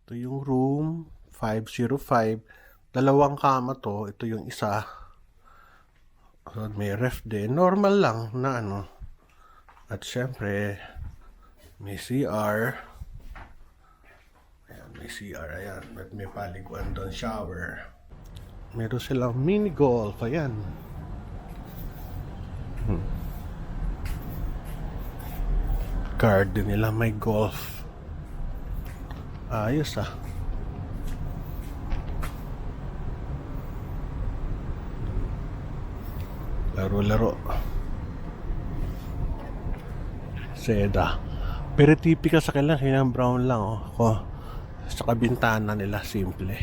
Ito yung room 505. Dalawang kama to. Ito yung isa. So, may ref din. Normal lang na ano. At syempre, may CR. Ayan, may CR. Ayan. At may paliguan doon. Shower. Meron silang mini golf. Ayan. Garden nila may golf. Ayos ah. Laro-laro. Seda. Pero typical sa kanila, kailangan brown lang oh. Ako, sa kabintana nila, simple.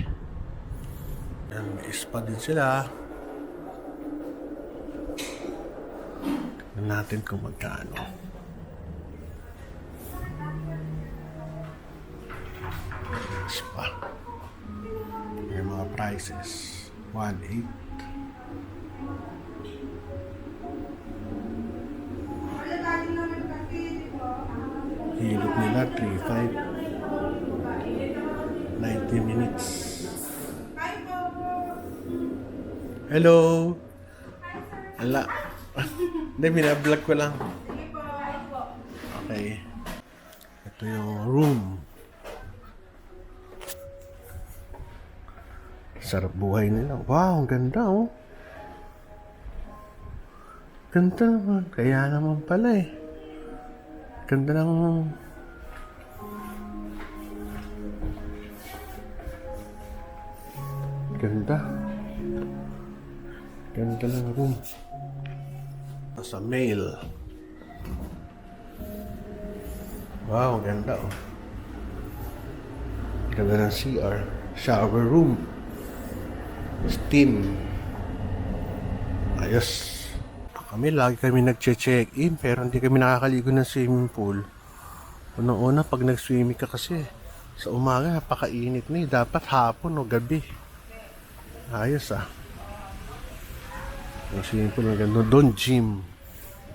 Yan, may spa din sila. Tignan natin kung magkano. Spa. May mga prices. 1.8. Hilot nila 3.5. 90 minutes. Hello. Ala. Hindi, binablog ko lang. Okay. Ito yung room. Sarap buhay nila. Wow, ang ganda oh. Ganda naman. Kaya naman pala eh. Ganda ng... Ganda. Ganda ng room. Sa mail. Wow, ganda oh. Ganda ng CR. Shower room. Steam. Ayos. Lagi kami nag-check-in pero hindi kami nakakaligo ng swimming pool. Unang-una pag nag-swimming ka kasi sa umaga napakainit na eh. Dapat hapon o gabi. Ayos ah. Yung swimming pool na gano'n. Doon gym.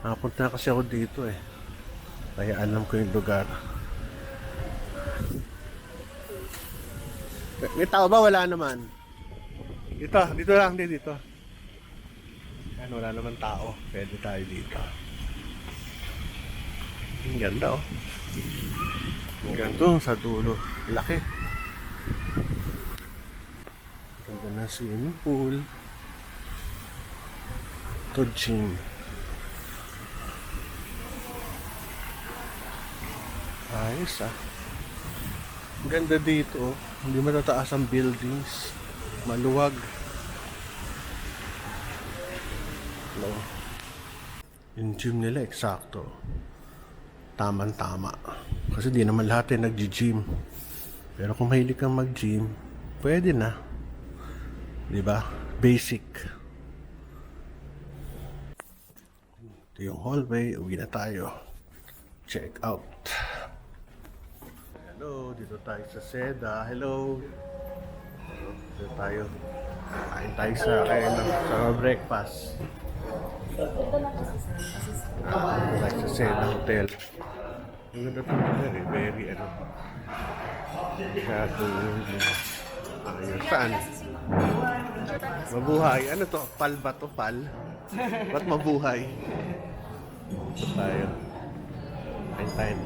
Nakapunta na kasi ako dito eh. Kaya alam ko yung lugar. May tao ba? Wala naman. Dito lang din dito. Yan, wala naman tao. Pwede tayo dito. Ang ganda oh. Ang ganda sa dulo. Laki. Ganda na swimming pool. Ito gym. Ayos ah. Ang ganda dito oh. Hindi matataas ang buildings. Maluwag. No. Yung gym nila eksakto. Tama-tama. Kasi di naman lahat ay nag-gym. Pero kung mahilig kang mag-gym, pwede na. Diba? Basic. Ito yung hallway. Uwi na tayo. Check out. Hello. Dito tayo sa Seda. Hello. Dito tayo. Kain tayo sa breakfast. Like sa Seda Hotel. Ang ganda ito hotel eh. Very ano. Ayun. Saan? Mabuhay. Ano to? Pal ba to? Pal? Ba't mabuhay? Ito tayo. Kain tayo.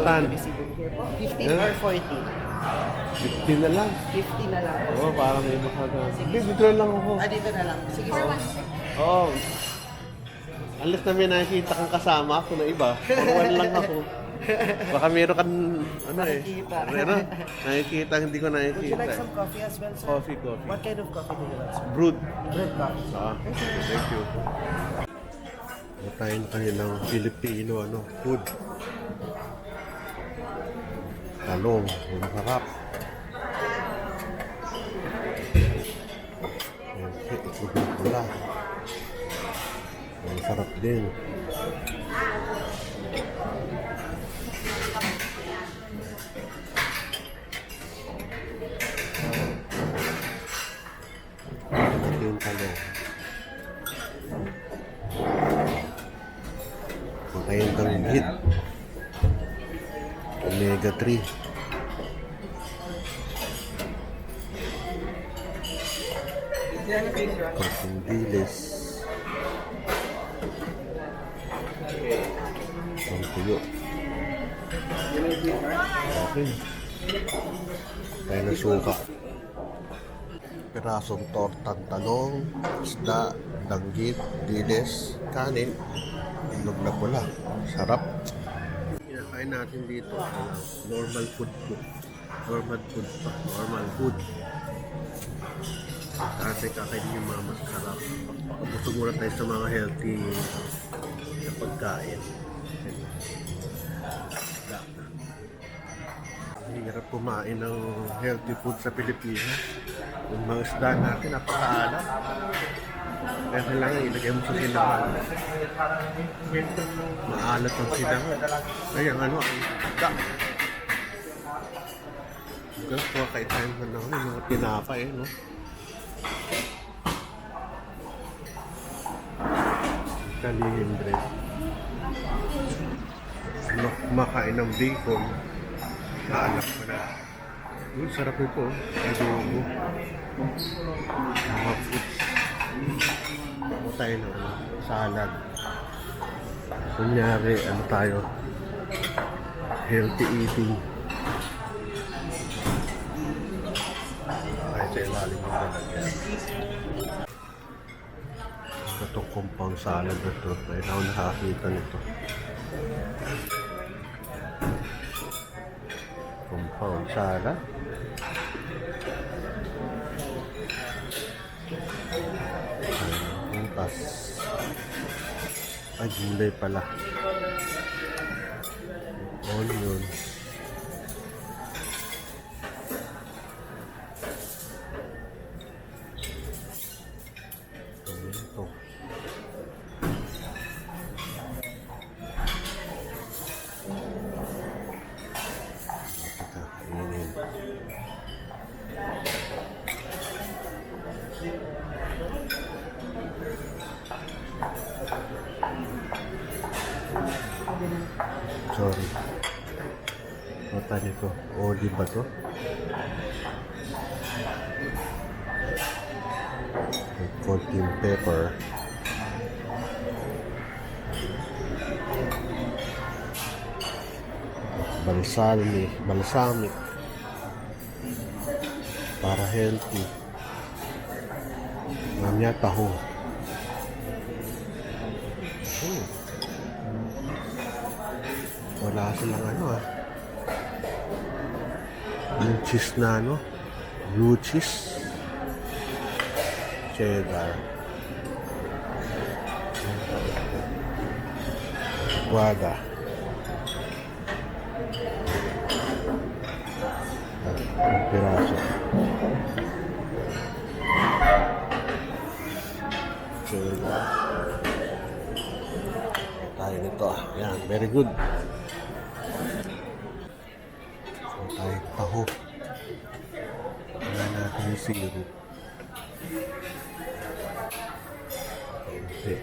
Saan? 50 or 40? 50 na lang. 50 na lang. Oo, parang may makagawa. Hindi, dito na lang ako. Dito na lang. Sige, sir. Oo. Unless na may nakikita kang kasama ako na iba. For one lang ako. Baka meron kang, ano eh. Nakikita. Meron. Nakikita, hindi ko Would you nakikita. like some coffee as well, sir? Coffee. What kind of coffee do you like, sir? Brewed. Brewed coffee. Thank you. Tayo na kanilang Filipino, food. Talong, masarap. Ito pula. Masarap din. Ito yung talong. Makain kang hit. Omega 3. konting dilis. Ang tuyo. Okay. Tayo na suka. Pirasong tortang talong, isda, danggit, dilis, kanin, inog na pula. Sarap. Kinakain natin dito. Normal food po. Normal food pa. Normal food. Kasi kakainin yung mga masarap. Busog muna tayo sa mga healthy na pagkain. Ang hirap kumain ng healthy food sa Pilipinas. Yung mga isda natin, napakaalat. Kaya kailangan ilagay mo sa silangan. Maalat ang silangan. Kaya ang isda. Hanggang kuha tayo ng mga tinapay, no? Kalihimbre. Kumakain ng bacon. Naalap ko na. Sarap ito. Adobo. Mga foods. Ako tayo ng salad. Kunyari, tayo? Healthy eating. Ay, sa ilalim mo talaga. Itong compound salad na ito. Ayun ako nakakita nito. Compound salad. Ayun, ay, gulay pala. Onion. Tomato. Sorry. Mata nito. Olive ba to? With konting pepper. Balsamic. Para healthy. Namanya taho. Wala silang yung cheese na blue cheese, cheddar, guada, ang piraso, cheddar. Tayo nito. Yan, very good. Tayo taho. Wala natin yung syrup. Okay.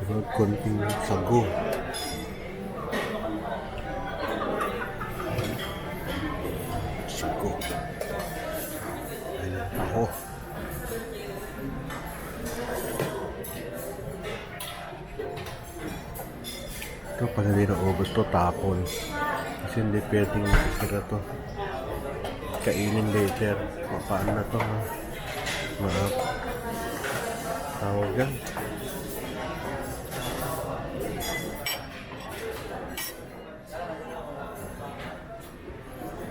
Pero konting sago. Sago. Ayun, taho. Ito pag hindi naubos to, tapon. Kasi hindi pwedeng isira to. Kainin later. Paano na to, mga tawag yan.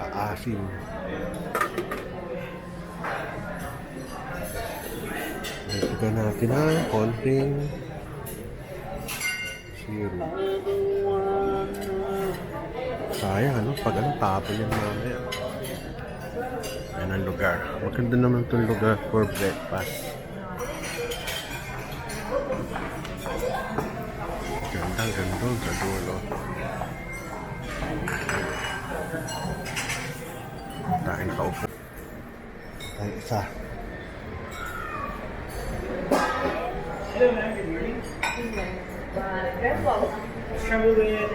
Aasim. Ito natin konting syrup. Sayang, pag tapon yan mamaya. Yan ang lugar. Maganda naman itong lugar for breakfast. Ganda sa dulo. Tayo pa upo. Tayo isa. Hello, ma'am. Good morning. Strawberry.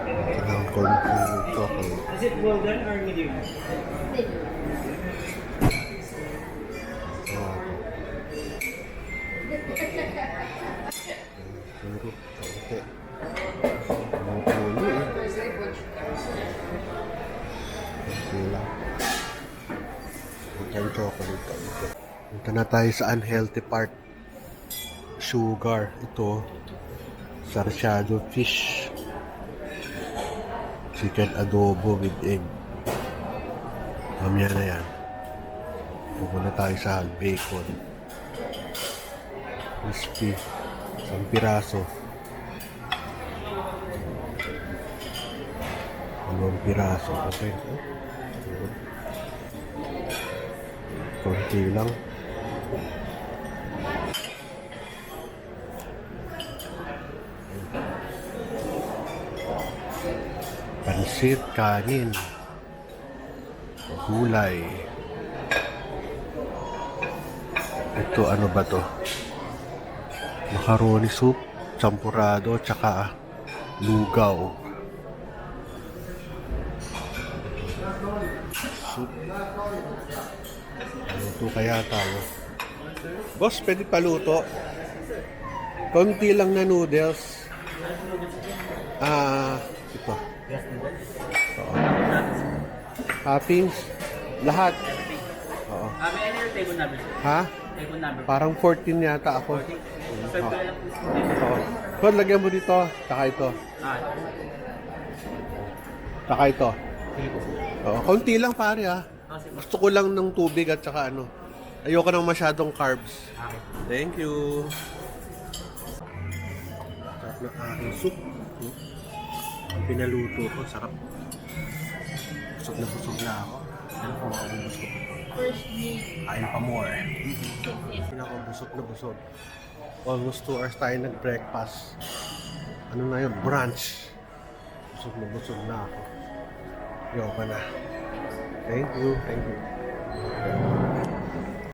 Kailangan ko Konting chocolate. Is it well done or medium? Oh. Puro kaunti. Ang pulo eh. Okay lang. Konting chocolate kaunti. Punta na tayo sa unhealthy part. Sugar. Ito. Sarsyado fish. Chicken adobo with egg. Mamaya na yan. Pupunta tayo sa bacon. Crispy. Isang piraso. 2 piraso. Okay. Konti lang. Pansit, kanin. Gulay. Ito, ano ba to? Macaroni soup, champurado, tsaka lugaw. Soup. Luto kaya tayo. Boss, pwede paluto? Konti lang na noodles. Ito. Oo. Toppings. Lahat. Oo. May ano yung table number? Ha? Table number. Parang 14 yata ako. Serve ko lang po. Oo. Kung lagyan mo dito, tsaka ito. Tsaka ito. Oo. Konti lang pare ha. Gusto ko lang ng tubig at tsaka ano. Ayoko ng masyadong carbs. Thank you. Sarap ng aking soup. Ang pinaluto ko, sarap. Busog na ako. Ano kung maubos ko pa ito? Kain pa more. Busog na busog. Almost 2 hours tayo nag-breakfast. Ano na yun? Brunch. Busog na ako. Ayoko na. Thank you.